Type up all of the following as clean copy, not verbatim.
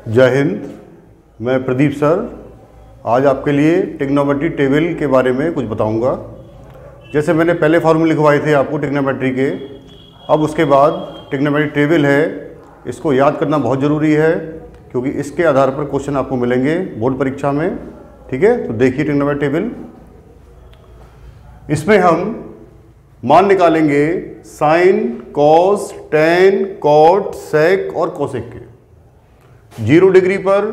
जय हिंद। मैं प्रदीप सर आज आपके लिए ट्रिग्नोमेट्री टेबल के बारे में कुछ बताऊंगा। जैसे मैंने पहले फॉर्मूले लिखवाए थे आपको ट्रिग्नोमेट्री के, अब उसके बाद ट्रिग्नोमेट्री टेबल है, इसको याद करना बहुत ज़रूरी है क्योंकि इसके आधार पर क्वेश्चन आपको मिलेंगे बोर्ड परीक्षा में। ठीक है, तो देखिए ट्रिग्नोमेट्री टेबल। इसमें हम मान निकालेंगे साइन, कॉस, टेन, कॉट, सेक और कोसेक के। 0 डिग्री पर,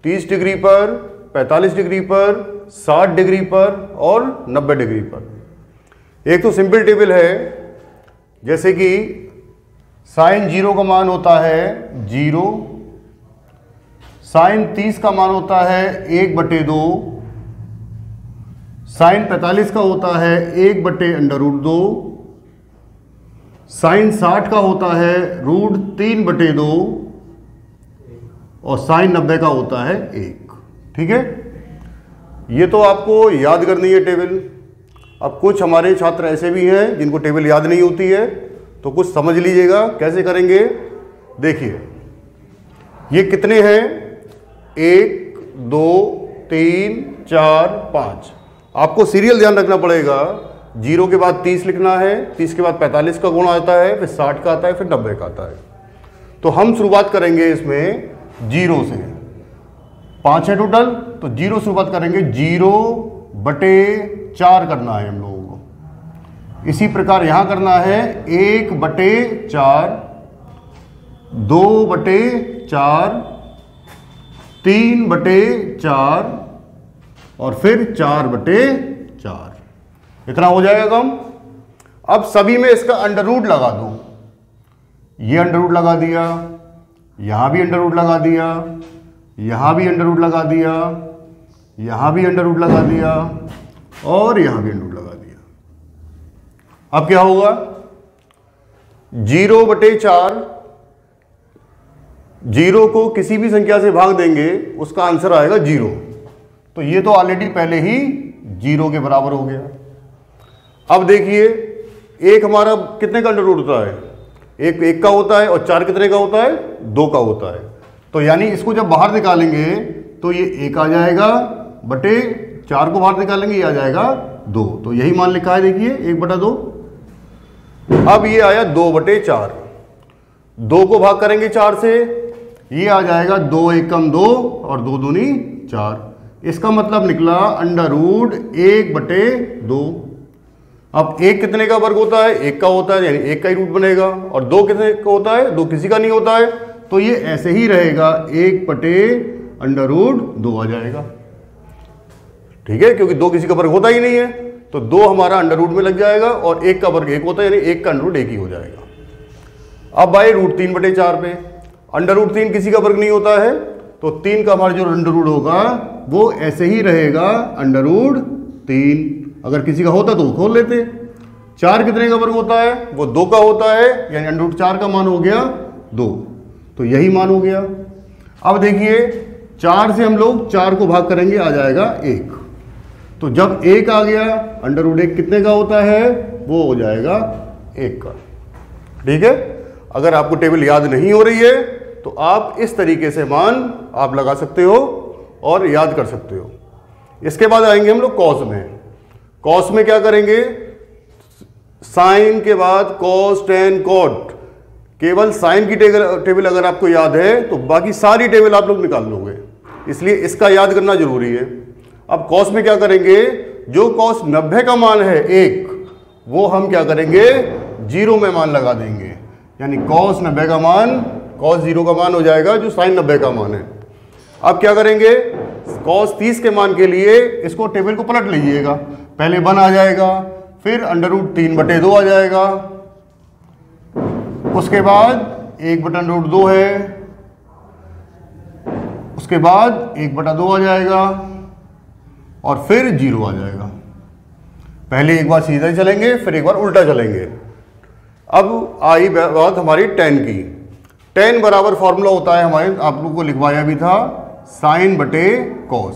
30 डिग्री पर, 45 डिग्री पर, 60 डिग्री पर और 90 डिग्री पर। एक तो सिंपल टेबल है, जैसे कि साइन 0 का मान होता है 0, साइन 30 का मान होता है 1/2, साइन 45 का होता है 1/√2, साइन 60 का होता है √3/2 और साइन 90 का होता है 1। ठीक है, ये तो आपको याद करनी है टेबल। अब कुछ हमारे छात्र ऐसे भी हैं जिनको टेबल याद नहीं होती है, तो कुछ समझ लीजिएगा कैसे करेंगे। देखिए ये कितने हैं, 1 2 3 4 5। आपको सीरियल ध्यान रखना पड़ेगा। 0 के बाद 30 लिखना है, 30 के बाद 45 का गुण आता है, फिर 60 का आता है, फिर 90 का आता है। तो हम शुरुआत करेंगे इसमें 0 से। 5 है टोटल, तो 0 शुरुआत करेंगे। 0/4 करना है हम लोगों को। इसी प्रकार यहां करना है 1/4, 2/4, 3/4 और फिर 4/4। इतना हो जाएगा कम। अब सभी में इसका अंडर रूट लगा दो। ये अंडर रूट लगा दिया, यहां भी अंडर रूट लगा दिया, यहां भी अंडर रूट लगा दिया, यहां भी अंडर रूट लगा दिया और यहां भी अंडर रूट लगा दिया। अब क्या होगा, 0/4, 0 को किसी भी संख्या से भाग देंगे उसका आंसर आएगा 0। तो ये तो ऑलरेडी पहले ही 0 के बराबर हो गया। अब देखिए एक हमारा कितने का अंडर रूट होता है, एक का होता है, और 4 कितने का होता है, 2 का होता है। तो यानी इसको जब बाहर निकालेंगे तो ये 1 आ जाएगा, बटे 4 को बाहर निकालेंगे ये आ जाएगा 2। तो यही मान लिखा है, देखिए 1/2। अब ये आया 2/4, 2 को भाग करेंगे 4 से, ये आ जाएगा 2 एकम 2 और 2 दूनी 4। इसका मतलब निकला अंडर रूट 1/2। अब 1 कितने का वर्ग होता है, 1 का होता है, यानी 1 का ही रूट बनेगा। और 2 कितने का होता है, 2 किसी का नहीं होता है, तो ये ऐसे ही रहेगा, 1/√2 आ जाएगा। ठीक है, क्योंकि 2 किसी का वर्ग होता ही नहीं है, तो 2 हमारा अंडर रूट में लग जाएगा और 1 का वर्ग 1 होता है, यानी 1 का अंडर रूट 1 ही हो जाएगा। अब आए √3/4 पे। अंडर रूट 3 किसी का वर्ग नहीं होता है, तो 3 का हमारा जो अंडर रूट होगा वो ऐसे ही रहेगा, अंडर रूट 3। अगर किसी का होता तो खोल लेते। 4 कितने का वर्ग होता है, वो 2 का होता है, यानी अंडर रूट 4 का मान हो गया 2। तो यही मान हो गया। अब देखिए 4 से हम लोग 4 को भाग करेंगे, आ जाएगा 1। तो जब 1 आ गया, अंडर रूट 1 कितने का होता है, वो हो जाएगा 1 का। ठीक है, अगर आपको टेबल याद नहीं हो रही है तो आप इस तरीके से मान आप लगा सकते हो और याद कर सकते हो। इसके बाद आएंगे हम लोग कॉस में। कॉस में क्या करेंगे, साइन के बाद कॉस, टेन, कॉट। केवल साइन की टेबल अगर आपको याद है तो बाकी सारी टेबल आप लोग निकाल लोगे, इसलिए इसका याद करना जरूरी है। अब कॉस में क्या करेंगे, जो कॉस 90 का मान है 1, वो हम क्या करेंगे 0 में मान लगा देंगे, यानी कॉस 90 का मान कॉस 0 का मान हो जाएगा, जो साइन 90 का मान है। अब क्या करेंगे, कॉस 30 के मान के लिए इसको टेबल को पलट लीजिएगा। पहले 1 आ जाएगा, फिर अंडर रूट 3/2 आ जाएगा, उसके बाद 1/√2 है, उसके बाद 1/2 आ जाएगा और फिर 0 आ जाएगा। पहले एक बार सीधा चलेंगे, फिर एक बार उल्टा चलेंगे। अब आई बात हमारी टेन की। टेन बराबर फॉर्मूला होता है हमारे, आप लोगों को लिखवाया भी था, साइन बटे कॉस।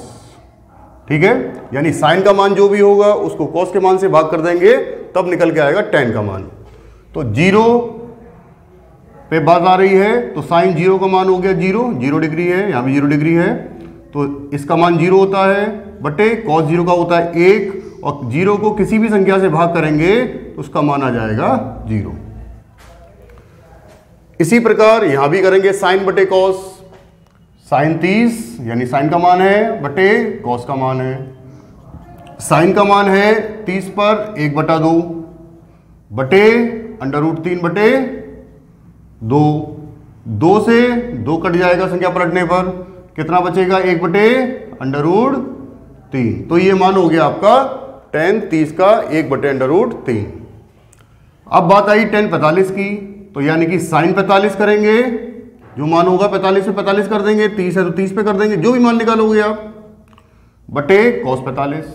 ठीक है, यानी साइन का मान जो भी होगा उसको कॉस के मान से भाग कर देंगे, तब निकल के आएगा टेन का मान। तो 0 पे बात आ रही है, तो साइन 0 का मान हो गया 0 डिग्री है, यहाँ भी 0 डिग्री है, तो इसका मान 0 होता है, बटे cos 0 का होता है 1, और 0 को किसी भी संख्या से भाग करेंगे तो उसका मान आ जाएगा 0। इसी प्रकार यहां भी करेंगे साइन बटे कॉस, साइन 30 यानी साइन का मान है बटे कॉस का मान है। साइन का मान है 30 पर 1/2 बटे √3 बटे 2, 2 से 2 कट जाएगा संख्या पलटने पर, कितना बचेगा 1/√3। तो ये मान हो गया आपका tan 30 का 1/√3। अब बात आई tan 45 की, तो यानी कि साइन 45 करेंगे, जो मान होगा 45 में 45 कर देंगे, 30 है तो 30 पे कर देंगे, जो भी मान निकालोगे आप, बटे cos 45।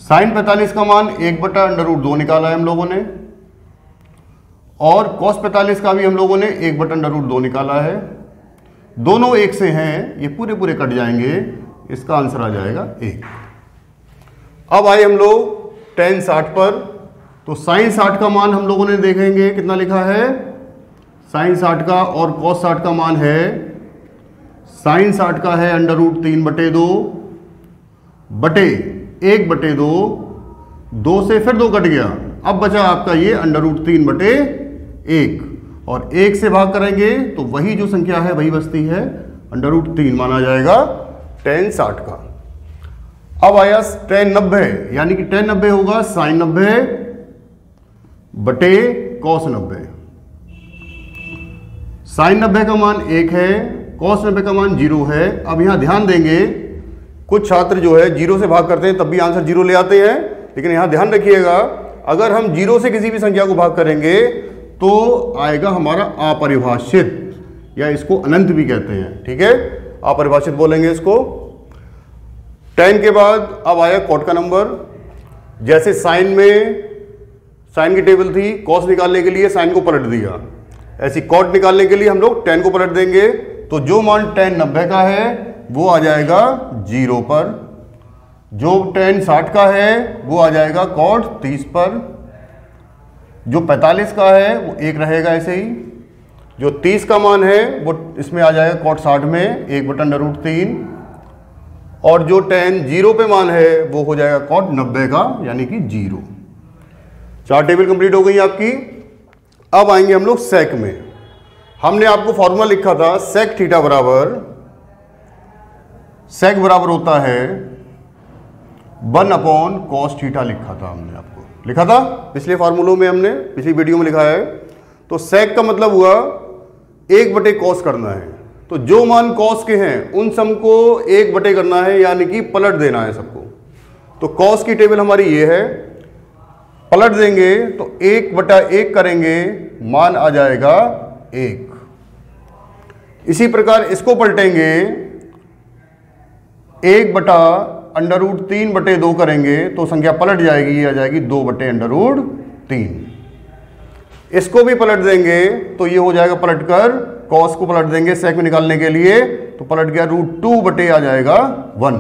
साइन 45 का मान 1/√2 निकाला है हम लोगों ने, और cos 45 का भी हम लोगों ने 1/√2 निकाला है। दोनों एक से हैं, ये पूरे पूरे कट जाएंगे, इसका आंसर आ जाएगा 1। अब आए हम लोग tan 60 पर, तो साइन 60 का मान हम लोगों ने देखेंगे कितना लिखा है, साइन 60 का और cos 60 का मान है, साइन 60 का है √3/2 बटे 1/2, 2 से फिर 2 कट गया, अब बचा आपका ये √3/1, और 1 से भाग करेंगे तो वही जो संख्या है वही बचती है, √3 माना जाएगा tan 60 का। अब आया tan 90, यानी कि tan 90 होगा साइन 90 बटे cos 90। साइन 90 का मान 1 है, cos 90 का मान 0 है। अब यहां ध्यान देंगे, कुछ छात्र जो है 0 से भाग करते हैं तब भी आंसर 0 ले आते हैं, लेकिन यहां ध्यान रखिएगा, अगर हम 0 से किसी भी संख्या को भाग करेंगे तो आएगा हमारा अपरिभाषित, या इसको अनंत भी कहते हैं, ठीक है, अपरिभाषित बोलेंगे इसको। tan के बाद अब आया cot का नंबर, जैसे साइन में साइन की टेबल थी, cos निकालने के लिए साइन को पलट दिया, ऐसी cot निकालने के लिए हम लोग tan को पलट देंगे, तो जो मान tan 90 का है वो आ जाएगा 0 पर, जो tan 60 का है वो आ जाएगा cot 30 पर, जो 45 का है वो 1 रहेगा ऐसे ही, जो 30 का मान है वो इसमें आ जाएगा cot 60 में 1/√3, और जो tan 0 पे मान है वो हो जाएगा cot 90 का यानी कि 0। 4 टेबल कंप्लीट हो गई आपकी। अब आएंगे हम लोग sec में। हमने आपको फॉर्मूला लिखा था sec थीटा बराबर, sec बराबर होता है 1/cos थीटा, लिखा था हमने, आपको लिखा था पिछले फार्मूलों में, हमने पिछली वीडियो में लिखा है। तो sec का मतलब हुआ 1/cos करना है, तो जो मान cos के हैं उन सम को 1/, करना है, यानी कि पलट देना है सबको। तो cos की टेबल हमारी ये है, पलट देंगे तो 1/1 करेंगे, मान आ जाएगा 1। इसी प्रकार इसको पलटेंगे, 1/√3/2 करेंगे तो संख्या पलट जाएगी, ये आ जाएगी 2/√3। इसको भी पलट देंगे तो ये हो जाएगा, पलटकर cos को पलट देंगे sec में निकालने के लिए, तो पलट गया √2 आ जाएगा 1,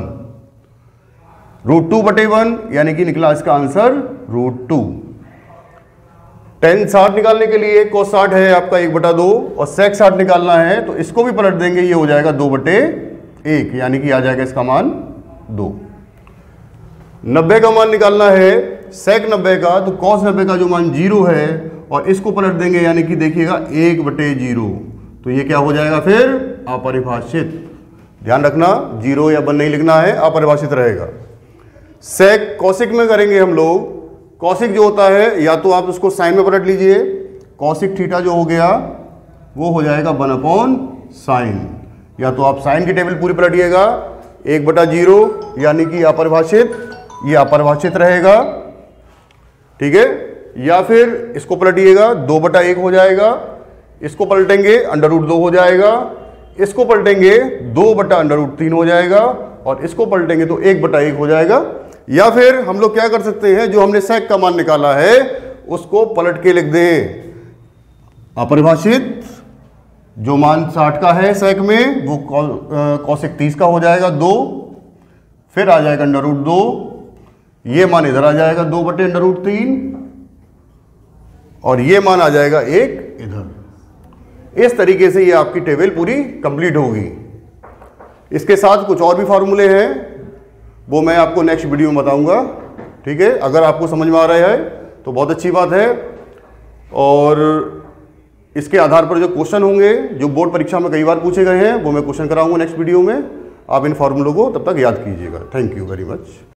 √2/1 यानी कि निकला इसका आंसर √2। tan 60 निकालने के लिए cos 60 है आपका 1/2 और sec 60 निकालना है, तो इसको भी पलट देंगे, ये हो जाएगा 2/1 यानी कि आ जाएगा इसका मान 2। 90 का मान निकालना है sec 90 का, तो cos 90 का जो मान 0 है और इसको पलट देंगे, यानी कि देखिएगा 1/0, तो ये क्या हो जाएगा फिर अपरिभाषित। ध्यान रखना 0 या 1 नहीं लिखना है, अपरिभाषित रहेगा। sec cosic में करेंगे हम लोग, cosic जो होता है या तो आप उसको साइन में पलट लीजिए, cosic थीटा जो हो गया वो हो जाएगा 1/sin, या तो आप साइन की टेबल पूरी पलटिएगा 1/0 यानी कि अपरिभाषित, ये अपरिभाषित रहेगा, ठीक है, या फिर इसको पलटिएगा 2/1 हो जाएगा, इसको पलटेंगे √2 हो जाएगा, इसको पलटेंगे 2/√3 हो जाएगा, और इसको पलटेंगे तो 1/1 हो जाएगा। या फिर हम लोग क्या कर सकते हैं, जो हमने sec का मान निकाला है उसको पलट के लिख दें, अपरिभाषित जो मान 60 का है sec में वो cosic 30 का हो जाएगा 2, फिर आ जाएगा √2, ये मान इधर आ जाएगा 2/√3, और ये मान आ जाएगा 1 इधर। इस तरीके से ये आपकी टेबल पूरी कंप्लीट होगी। इसके साथ कुछ और भी फार्मूले हैं, वो मैं आपको नेक्स्ट वीडियो में बताऊंगा। ठीक है, अगर आपको समझ में आ रहा है तो बहुत अच्छी बात है, और इसके आधार पर जो क्वेश्चन होंगे जो बोर्ड परीक्षा में कई बार पूछे गए हैं वो मैं क्वेश्चन कराऊंगा नेक्स्ट वीडियो में। आप इन फार्मूलों को तब तक याद कीजिएगा। Thank you very much.